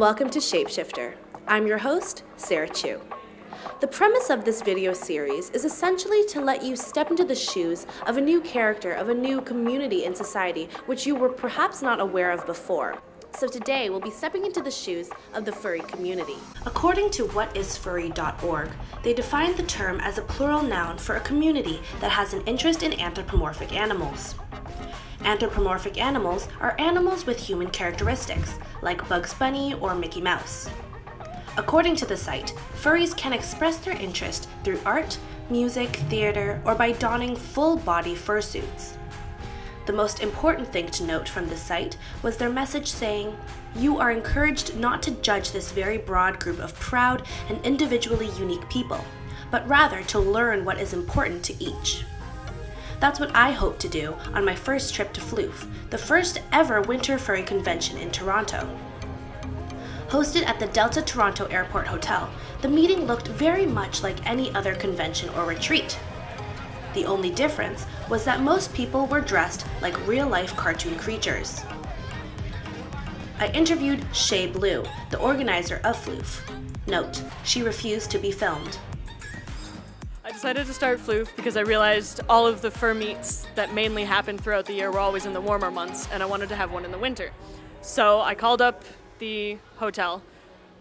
and welcome to Shapeshifter. I'm your host, Sarah Chu. The premise of this video series is essentially to let you step into the shoes of a new character, of a new community in society, which you were perhaps not aware of before. So today, we'll be stepping into the shoes of the furry community. According to whatisfurry.org, they define the term as a plural noun for a community that has an interest in anthropomorphic animals. Anthropomorphic animals are animals with human characteristics, like Bugs Bunny or Mickey Mouse. According to the site, furries can express their interest through art, music, theater, or by donning full-body fursuits. The most important thing to note from the site was their message saying, "You are encouraged not to judge this very broad group of proud and individually unique people, but rather to learn what is important to each." That's what I hope to do on my first trip to Floof, the first ever winter furry convention in Toronto. Hosted at the Delta Toronto Airport Hotel, the meeting looked very much like any other convention or retreat. The only difference was that most people were dressed like real-life cartoon creatures. I interviewed Shay Blue, the organizer of Floof. Note, she refused to be filmed. I decided to start Floof because I realized all of the fur meets that mainly happened throughout the year were always in the warmer months, and I wanted to have one in the winter. So I called up the hotel,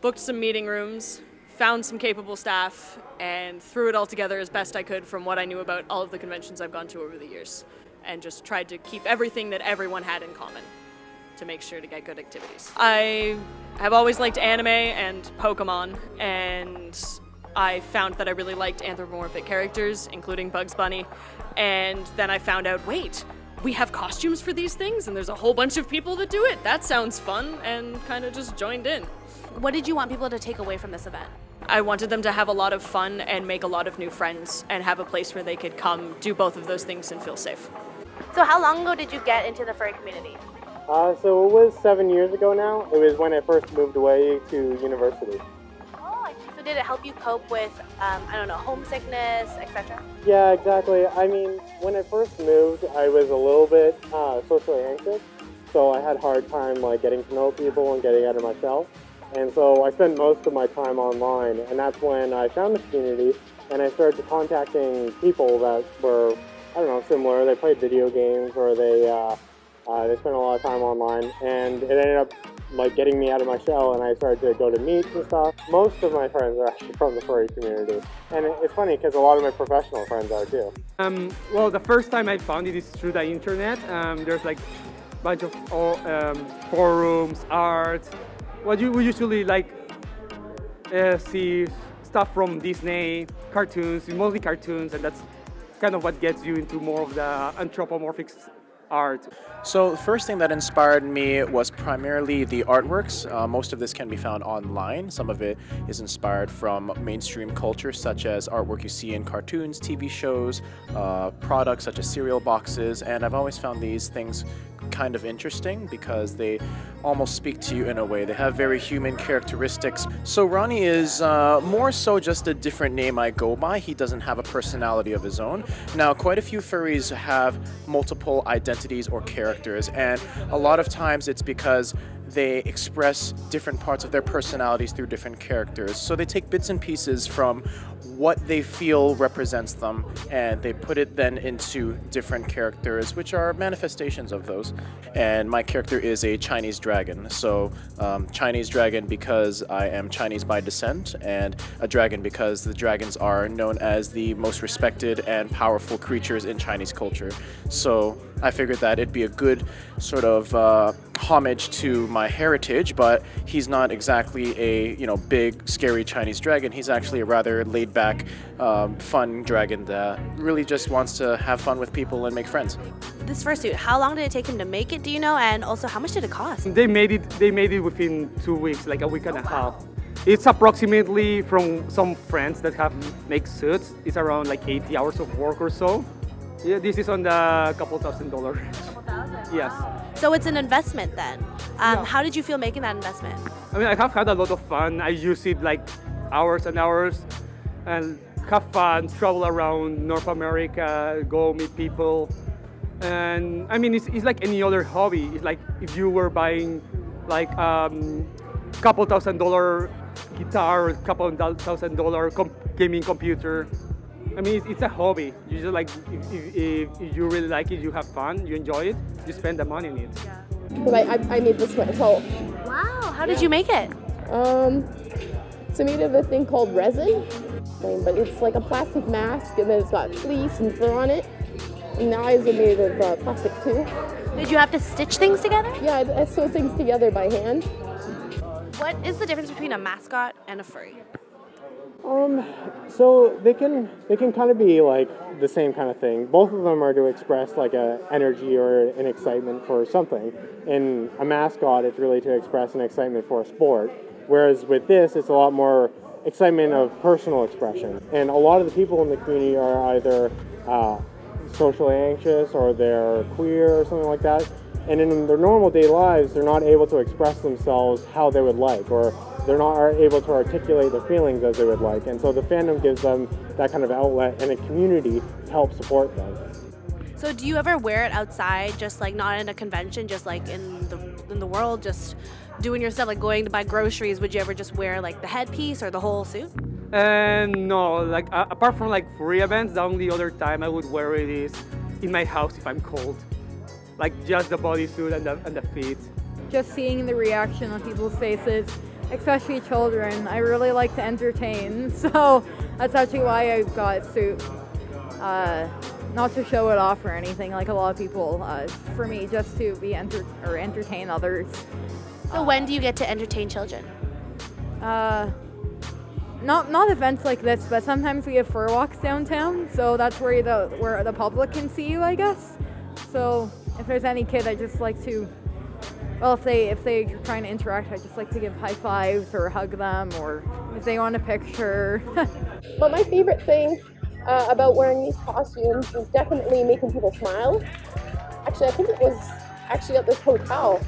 booked some meeting rooms, found some capable staff, and threw it all together as best I could from what I knew about all of the conventions I've gone to over the years, and just tried to keep everything that everyone had in common to make sure to get good activities. I have always liked anime and Pokemon, and I found that I really liked anthropomorphic characters, including Bugs Bunny, and then I found out, wait, we have costumes for these things, and there's a whole bunch of people that do it. That sounds fun, and kind of just joined in. What did you want people to take away from this event? I wanted them to have a lot of fun and make a lot of new friends and have a place where they could come do both of those things and feel safe. So how long ago did you get into the furry community? So it was 7 years ago now. It was when I first moved away to university. So did it help you cope with, homesickness, etc.? Yeah, exactly. I mean, when I first moved, I was a little bit socially anxious, so I had a hard time getting to know people and getting out of my shell. And so I spent most of my time online, and that's when I found the community, and I started contacting people that were, similar. They played video games, or they spent a lot of time online, and it ended up getting me out of my shell, and I started to go to meets and stuff. Most of my friends are actually from the furry community, and it's funny because a lot of my professional friends are too. Well, the first time I found it is through the internet. There's a bunch of forums, art. We usually see stuff from Disney, cartoons, mostly cartoons, and that's kind of what gets you into more of the anthropomorphic art. So the first thing that inspired me was primarily the artworks. Most of this can be found online. Some of it is inspired from mainstream culture, such as artwork you see in cartoons, TV shows, products such as cereal boxes, and I've always found these things kind of interesting because they almost speak to you in a way. They have very human characteristics. So Ronnie is more so just a different name I go by. He doesn't have a personality of his own. Now, quite a few furries have multiple identities or characters, and a lot of times it's because they express different parts of their personalities through different characters. So they take bits and pieces from what they feel represents them, and they put it then into different characters, which are manifestations of those. And my character is a Chinese dragon. So Chinese dragon because I am Chinese by descent, and a dragon because the dragons are known as the most respected and powerful creatures in Chinese culture. So I figured that it'd be a good sort of homage to my heritage, but he's not exactly a big scary Chinese dragon. He's actually a rather laid-back, fun dragon that really just wants to have fun with people and make friends. This fursuit, how long did it take him to make it, do you know? And also, how much did it cost? They made it within 2 weeks, like a week and a half. It's approximately, from some friends that make suits, it's around 80 hours of work or so. Yeah, this is on the couple $1,000. Couple thousand? Yes. Wow. So it's an investment then. Yeah. How did you feel making that investment? I mean, I have had a lot of fun. I use it hours and hours, and have fun, travel around North America, go meet people. And I mean, it's like any other hobby. It's like if you were buying couple $1,000 guitar, couple $1,000 gaming computer. I mean, it's a hobby. You just like, if you really like it, you have fun, you enjoy it, you spend the money on it. Yeah. Because I made this myself. Wow, how did you make it? It's made of a thing called resin, but it's like a plastic mask, and then it's got fleece and fur on it. And the eyes are made of plastic too. Did you have to stitch things together? Yeah, I sew things together by hand. What is the difference between a mascot and a furry? So they can kind of be like the same kind of thing. Both of them are to express like a energy or an excitement for something. In a mascot, it's really to express an excitement for a sport. Whereas with this, it's a lot more excitement of personal expression. And a lot of the people in the community are either socially anxious or they're queer or something like that. And in their normal day lives, they're not able to express themselves how they would like, or they're not able to articulate their feelings as they would like. And so the fandom gives them that kind of outlet and a community to help support them. So do you ever wear it outside, just like not in a convention, just like in the world, just doing your stuff, like going to buy groceries? Would you ever just wear like the headpiece or the whole suit? No, like apart from like free events, the only other time I would wear it is in my house if I'm cold. Like just the bodysuit and the feet. Just seeing the reaction on people's faces, especially children. I really like to entertain, so that's actually why I got a suit. Not to show it off or anything like a lot of people. For me, just to be entertain others. So when do you get to entertain children? Not events like this, but sometimes we have fur walks downtown, so that's where the public can see you, I guess. So if there's any kid, I just like to, well, if they're trying to interact, I just like to give high fives or hug them, or if they want a picture. But my favorite thing about wearing these costumes is definitely making people smile. Actually, I think it was actually at this hotel.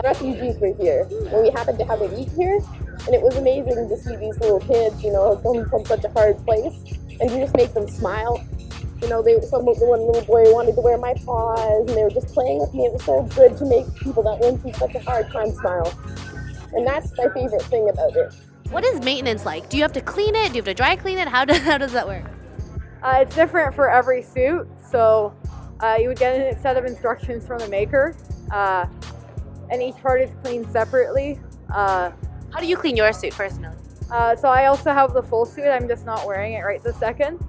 Refugees were here, and we happened to have a week here, and it was amazing to see these little kids, you know, come from such a hard place, and you just make them smile. You know, one little boy wanted to wear my paws, and they were just playing with me. It was so good to make people that went through such a hard time smile. And that's my favorite thing about it. What is maintenance like? Do you have to clean it? Do you have to dry clean it? How does that work? It's different for every suit, so you would get a set of instructions from the maker, and each part is cleaned separately. How do you clean your suit personally? So I also have the full suit, I'm just not wearing it right this second.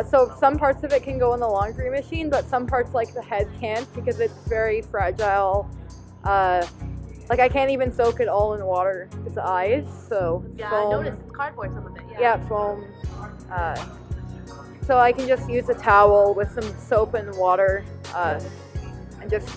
So some parts of it can go in the laundry machine, but some parts like the head can't because it's very fragile. Like I can't even soak it all in water, it's eyes, so Yeah, foam. I noticed it's cardboard, some of it. Yeah, foam. So I can just use a towel with some soap and water and just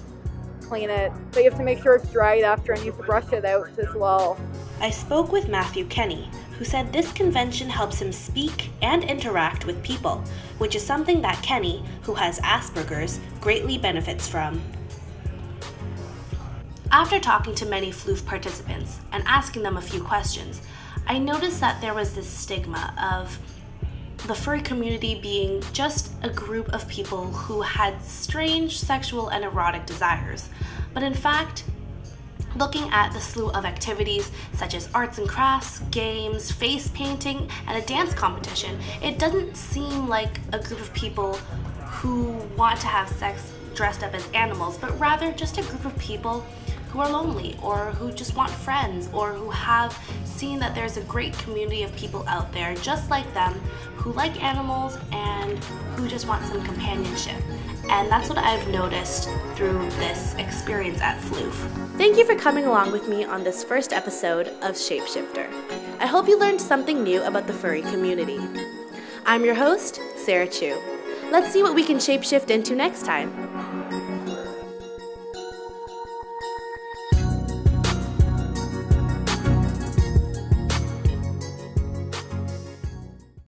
clean it. But you have to make sure it's dried after, and you have to brush it out as well. I spoke with Matthew Kenny, who said this convention helps him speak and interact with people, which is something that Kenny, who has Asperger's, greatly benefits from. After talking to many Floof participants and asking them a few questions, I noticed that there was this stigma of the furry community being just a group of people who had strange sexual and erotic desires. But in fact, looking at the slew of activities such as arts and crafts, games, face painting, and a dance competition, it doesn't seem like a group of people who want to have sex dressed up as animals, but rather just a group of people who are lonely, or who just want friends, or who have seen that there's a great community of people out there just like them who like animals and who just want some companionship. And that's what I've noticed through this experience at Floof. Thank you for coming along with me on this first episode of Shapeshifter. I hope you learned something new about the furry community. I'm your host, Sarah Chu. Let's see what we can shapeshift into next time.